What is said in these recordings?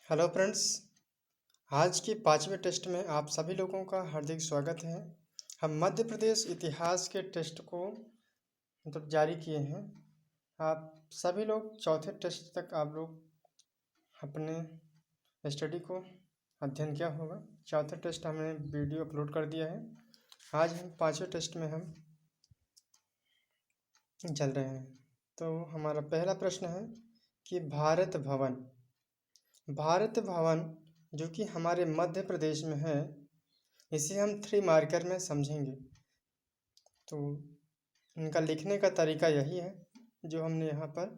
Hello friends. आज की पांचवें टेस्ट में आप सभी लोगों का हार्दिक स्वागत है। हम मध्य प्रदेश इतिहास के टेस्ट को जारी किए हैं। आप सभी लोग चौथे टेस्ट तक आप लोग अपने स्टडी को अध्ययन किया होगा। चौथे टेस्ट हमने वीडियो अपलोड कर दिया है। आज हम पांचवें टेस्ट में हम चल रहे हैं। तो हमारा पहला प्रश्न है कि भारत भवन जो कि हमारे मध्य प्रदेश में है, इसे हम 3 मार्कर में समझेंगे। तो इनका लिखने का तरीका यही है जो हमने यहाँ पर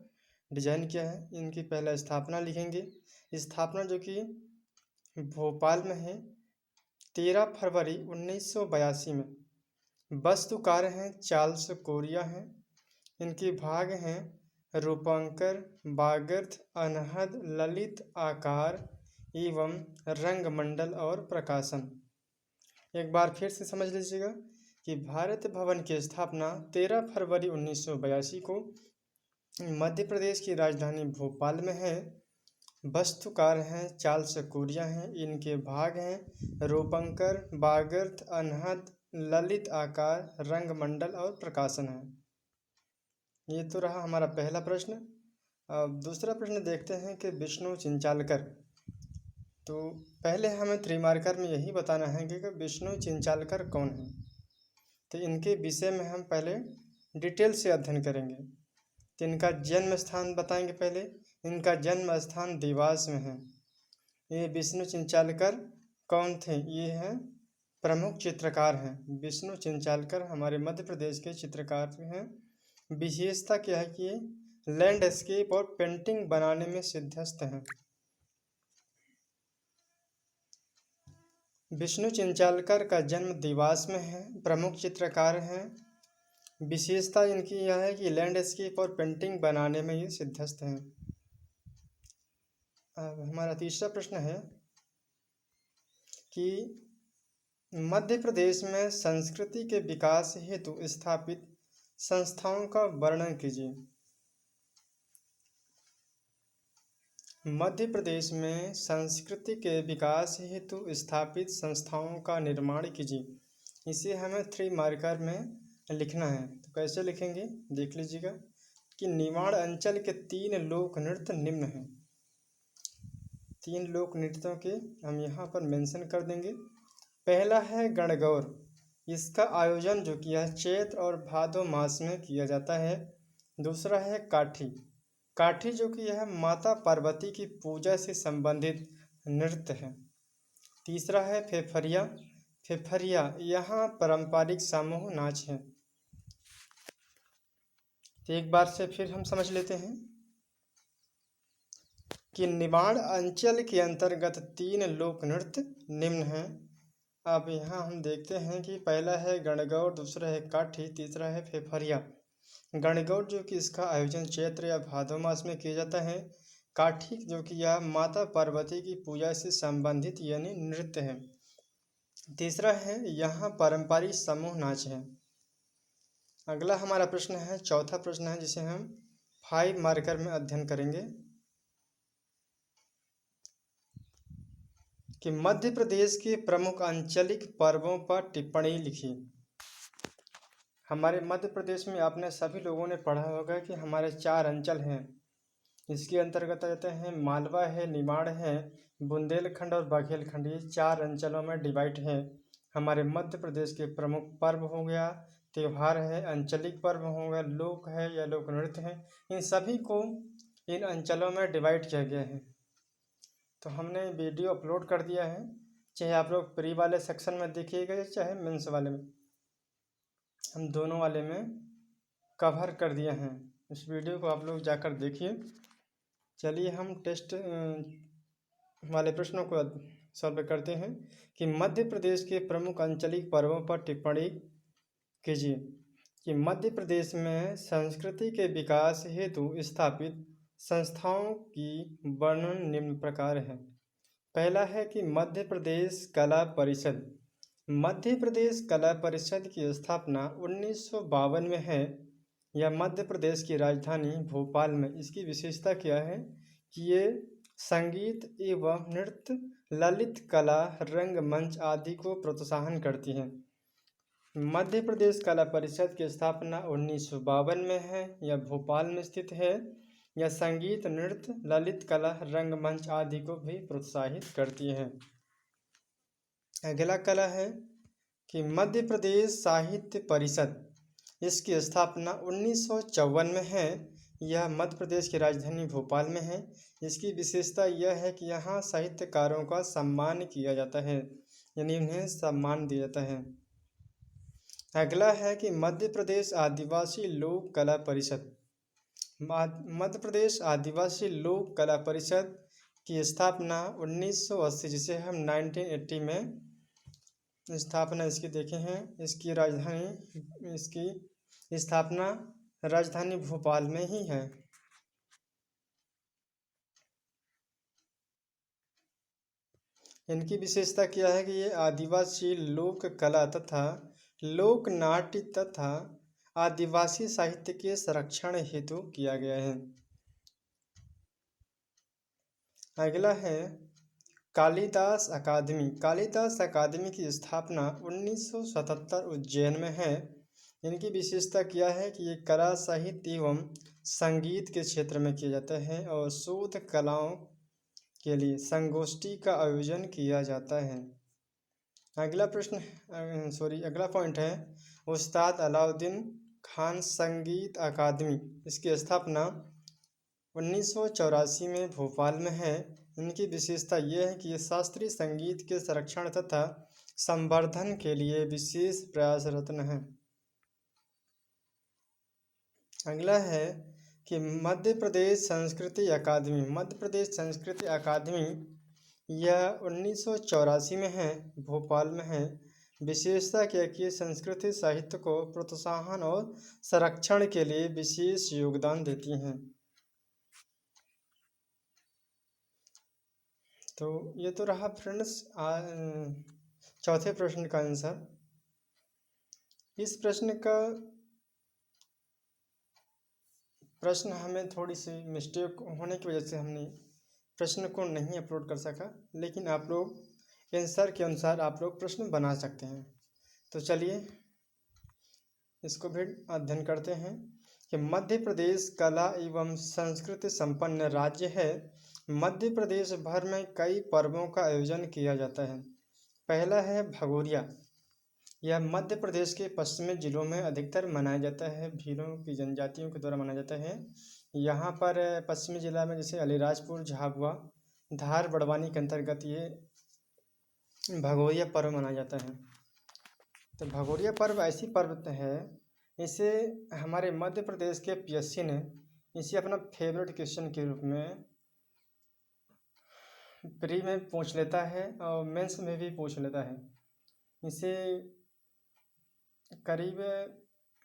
डिजाइन किया है। इनकी पहला स्थापना लिखेंगे। स्थापना जो कि भोपाल में है 13 फरवरी 1982 में। वास्तुकार हैं चार्ल्स कोरिया हैं। इनके भाग हैं रूपांकर, वागर्थ, अनहद, ललित आकार एवं रंगमंडल और प्रकाशन। एक बार फिर से समझ लीजिएगा कि भारत भवन की स्थापना 13 फरवरी 1982 को मध्य प्रदेश की राजधानी भोपाल में है। वास्तुकार हैं चार्ल्स कोरिया हैं। इनके भाग हैं रूपंकर, वागर्थ, अनहद, ललित आकार, रंगमंडल और प्रकाशन है। ये तो रहा हमारा पहला प्रश्न। अब दूसरा प्रश्न देखते हैं कि विष्णु चिंचालकर। तो पहले हमें 3 मार्कर में यही बताना है कि विष्णु चिंचालकर कौन है। तो इनके विषय में हम पहले डिटेल से अध्ययन करेंगे। तो इनका जन्म स्थान बताएंगे। पहले इनका जन्म स्थान देवास में है। ये विष्णु चिंचालकर कौन थे? ये हैं प्रमुख चित्रकार हैं। विष्णु चिंचालकर हमारे मध्य प्रदेश के चित्रकार हैं। विशेषता क्या है कि ये लैंडस्केप और पेंटिंग बनाने में सिद्धहस्त हैं। विष्णु चिंचालकर का जन्म देवास में है। प्रमुख चित्रकार हैं। विशेषता इनकी यह है कि लैंडस्केप और पेंटिंग बनाने में ये सिद्धहस्त हैं। अब हमारा तीसरा प्रश्न है कि मध्य प्रदेश में संस्कृति के विकास हेतु स्थापित संस्थाओं का वर्णन कीजिए। मध्य प्रदेश में संस्कृति के विकास हेतु स्थापित संस्थाओं का निर्माण कीजिए। इसे हमें 3 मार्कर में लिखना है। तो कैसे लिखेंगे देख लीजिएगा कि निमाड़ अंचल के 3 लोक नृत्य निम्न हैं। 3 लोक नृत्यों के हम यहाँ पर मेंशन कर देंगे। पहला है गणगौर। इसका आयोजन जो किया है चैत्र और भादो मास में किया जाता है। दूसरा है काठी। काठी जो कि यह माता पार्वती की पूजा से संबंधित नृत्य है। तीसरा है फेफरिया। फेफरिया यहाँ पारंपरिक समूह नाच है। तो एक बार से फिर हम समझ लेते हैं कि निमाड़ अंचल के अंतर्गत 3 लोक नृत्य निम्न हैं। अब यहाँ हम देखते हैं कि पहला है गणगौर, दूसरा है काठी, तीसरा है फेफरिया। गणगौर जो कि इसका आयोजन चैत्र या भादो मास में किया जाता है। काठी जो कि यह माता पार्वती की पूजा से संबंधित यानी नृत्य है। तीसरा है यहाँ पारंपरिक समूह नाच है। अगला हमारा प्रश्न है, चौथा प्रश्न है जिसे हम 5 मार्कर में अध्ययन करेंगे कि मध्य प्रदेश के प्रमुख आंचलिक पर्वों पर टिप्पणी लिखिए। हमारे मध्य प्रदेश में आपने सभी लोगों ने पढ़ा होगा कि हमारे 4 अंचल हैं। इसके अंतर्गत आ जाते हैं मालवा है, निमाड़ है, बुंदेलखंड और बघेलखंड। ये 4 अंचलों में डिवाइड है। हमारे मध्य प्रदेश के प्रमुख पर्व हो गया, त्यौहार है, आंचलिक पर्व हो गया, लोक है या लोक नृत्य है, इन सभी को इन अंचलों में डिवाइड किया गया है। तो हमने वीडियो अपलोड कर दिया है, चाहे आप लोग प्री वाले सेक्शन में देखिएगा चाहे मेंस वाले में, हम दोनों वाले में कवर कर दिए हैं। इस वीडियो को आप लोग जाकर देखिए। चलिए हम टेस्ट वाले प्रश्नों को सॉल्व करते हैं कि मध्य प्रदेश के प्रमुख आंचलिक पर्वों पर टिप्पणी कीजिए। कि मध्य प्रदेश में संस्कृति के विकास हेतु स्थापित संस्थाओं की वर्णन निम्न प्रकार है। पहला है कि मध्य प्रदेश कला परिषद। मध्य प्रदेश कला परिषद की स्थापना 1952 में है। यह मध्य प्रदेश की राजधानी भोपाल में। इसकी विशेषता क्या है कि ये संगीत एवं नृत्य, ललित कला, रंगमंच आदि को प्रोत्साहन करती हैं। मध्य प्रदेश कला परिषद की स्थापना 1952 में है। यह भोपाल में स्थित है। यह संगीत, नृत्य, ललित कला, रंगमंच आदि को भी प्रोत्साहित करती है। अगला कला है कि मध्य प्रदेश साहित्य परिषद, इसकी स्थापना 1954 में है। यह मध्य प्रदेश की राजधानी भोपाल में है। इसकी विशेषता यह है कि यहाँ साहित्यकारों का सम्मान किया जाता है, यानी उन्हें सम्मान दिया जाता है। अगला है कि मध्य प्रदेश आदिवासी लोक कला परिषद। मध्य प्रदेश आदिवासी लोक कला परिषद की स्थापना 1980, जिसे हम 1980 में स्थापना इसकी देखे हैं। इसकी स्थापना राजधानी भोपाल में ही है। इनकी विशेषता क्या है कि ये आदिवासी लोक कला तथा लोक नाट्य तथा आदिवासी साहित्य के संरक्षण हेतु किया गया है। अगला है कालिदास अकादमी। कालिदास अकादमी की स्थापना 1977 उज्जैन में है। इनकी विशेषता क्या है कि ये कला, साहित्य एवं संगीत के क्षेत्र में किया जाता है और शोध कलाओं के लिए संगोष्ठी का आयोजन किया जाता है। अगला पॉइंट है उस्ताद अलाउद्दीन खान संगीत अकादमी। इसकी स्थापना 1984 में भोपाल में है। इनकी विशेषता यह है कि ये शास्त्रीय संगीत के संरक्षण तथा संवर्धन के लिए विशेष प्रयासरत है। अगला है कि मध्य प्रदेश संस्कृति अकादमी। मध्य प्रदेश संस्कृति अकादमी यह 1984 में है, भोपाल में है। विशेषता क्या है कि संस्कृति साहित्य को प्रोत्साहन और संरक्षण के लिए विशेष योगदान देती हैं। तो ये तो रहा फ्रेंड्स चौथे प्रश्न का आंसर। इस प्रश्न हमें थोड़ी सी मिस्टेक होने की वजह से हमने प्रश्न को नहीं अपलोड कर सका, लेकिन आप लोग आंसर के अनुसार आप लोग प्रश्न बना सकते हैं। तो चलिए इसको भी अध्ययन करते हैं कि मध्य प्रदेश कला एवं संस्कृति संपन्न राज्य है। मध्य प्रदेश भर में कई पर्वों का आयोजन किया जाता है। पहला है भगोरिया। यह मध्य प्रदेश के पश्चिमी जिलों में अधिकतर मनाया जाता है। भीलों की जनजातियों के द्वारा मनाया जाता है। यहाँ पर पश्चिमी जिला में जैसे अलीराजपुर, झाबुआ, धार, बड़वानी के अंतर्गत ये भगोरिया पर्व मनाया जाता है। तो भगोरिया पर्व ऐसी पर्व है, इसे हमारे मध्य प्रदेश के पीएससी ने इसे अपना फेवरेट क्वेश्चन के रूप में प्री में पूछ लेता है और मेंस में भी पूछ लेता है। इसे करीब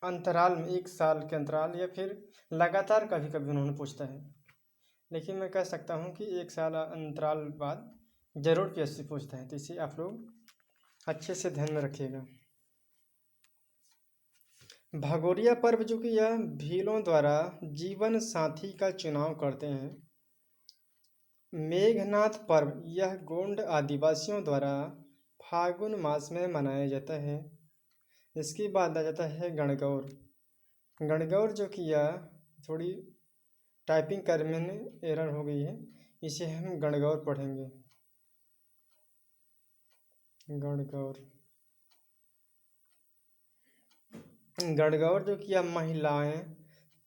अंतराल में 1 साल के अंतराल या फिर लगातार कभी कभी उन्होंने पूछता है, लेकिन मैं कह सकता हूँ कि 1 साल अंतराल बाद जरूर पीएससी पूछता है। तो इसे आप लोग अच्छे से ध्यान में रखिएगा। भगोरिया पर्व जो कि यह भीलों द्वारा जीवन साथी का चुनाव करते हैं। मेघनाथ पर्व यह गोंड आदिवासियों द्वारा फागुन मास में मनाया जाता है। इसके बाद आ जाता है गणगौर। गणगौर जो कि यह थोड़ी टाइपिंग करने में एरर हो गई है, इसे हम गणगौर पढ़ेंगे। गणगौर जो कि यह महिलाएं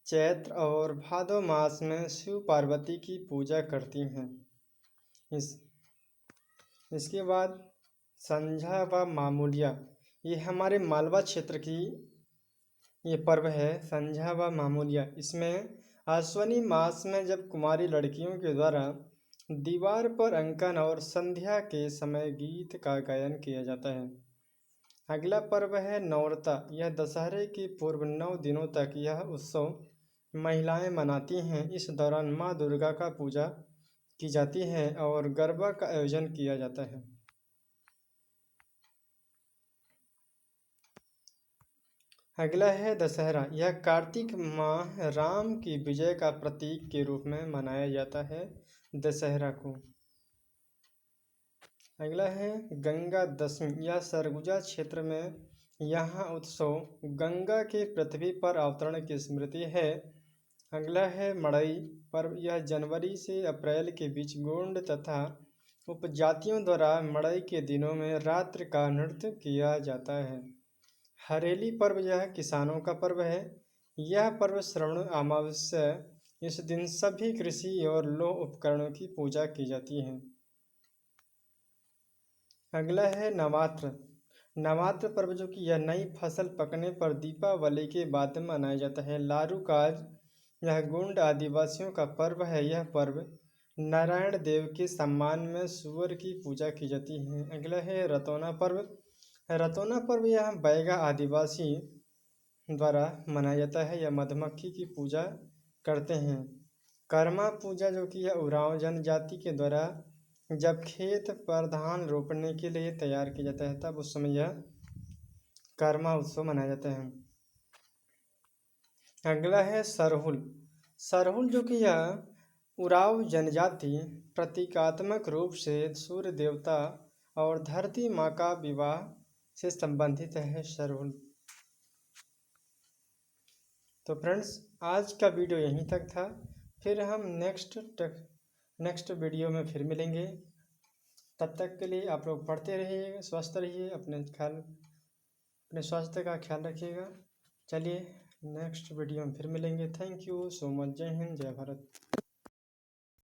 चैत्र और भादो मास में शिव पार्वती की पूजा करती हैं। इसके बाद संझा व मामूलिया, ये हमारे मालवा क्षेत्र की ये पर्व है। संझा व मामूलिया, इसमें अश्वनी मास में जब कुमारी लड़कियों के द्वारा दीवार पर अंकन और संध्या के समय गीत का गायन किया जाता है। अगला पर्व है नौरता। यह दशहरे की पूर्व 9 दिनों तक यह उत्सव महिलाएं मनाती हैं। इस दौरान माँ दुर्गा का पूजा की जाती है और गरबा का आयोजन किया जाता है। अगला है दशहरा। यह कार्तिक माह राम की विजय का प्रतीक के रूप में मनाया जाता है। दशहरा को। अगला है गंगा दशमी। यह सरगुजा क्षेत्र में यहाँ उत्सव गंगा के पृथ्वी पर अवतरण की स्मृति है। अगला है मड़ई पर्व। यह जनवरी से अप्रैल के बीच गोंड तथा उपजातियों द्वारा मड़ई के दिनों में रात्रि का नृत्य किया जाता है। हरेली पर्व। यह किसानों का पर्व है। यह पर्व श्रावण अमावस्या, इस दिन सभी कृषि और लौह उपकरणों की पूजा की जाती है। अगला है नवात्र। नवात्र पर्व जो कि यह नई फसल पकने पर दीपावली के बाद मनाया जाता है। लारूकाज। यह गोंड आदिवासियों का पर्व है। यह पर्व नारायण देव के सम्मान में सूअर की पूजा की जाती है। अगला है रतौना पर्व। रतौना पर्व यह बैगा आदिवासी द्वारा मनाया जाता है। यह मधुमक्खी की पूजा करते हैं। कर्मा पूजा जो कि यह उरांव जनजाति के द्वारा जब खेत पर धान रोपने के लिए तैयार किया जाता है तब उस समय यह कर्मा उत्सव मनाया जाता है। अगला है सरहुल। सरहुल जो कि यह उरांव जनजाति प्रतीकात्मक रूप से सूर्य देवता और धरती माँ का विवाह से संबंधित है सरहुल। तो फ्रेंड्स, आज का वीडियो यहीं तक था। फिर हम नेक्स्ट वीडियो में फिर मिलेंगे। तब तक के लिए आप लोग पढ़ते रहिए, स्वस्थ रहिए, अपने स्वास्थ्य का ख्याल रखिएगा। चलिए नेक्स्ट वीडियो में फिर मिलेंगे। Thank you so much. जय हिंद, जय भारत।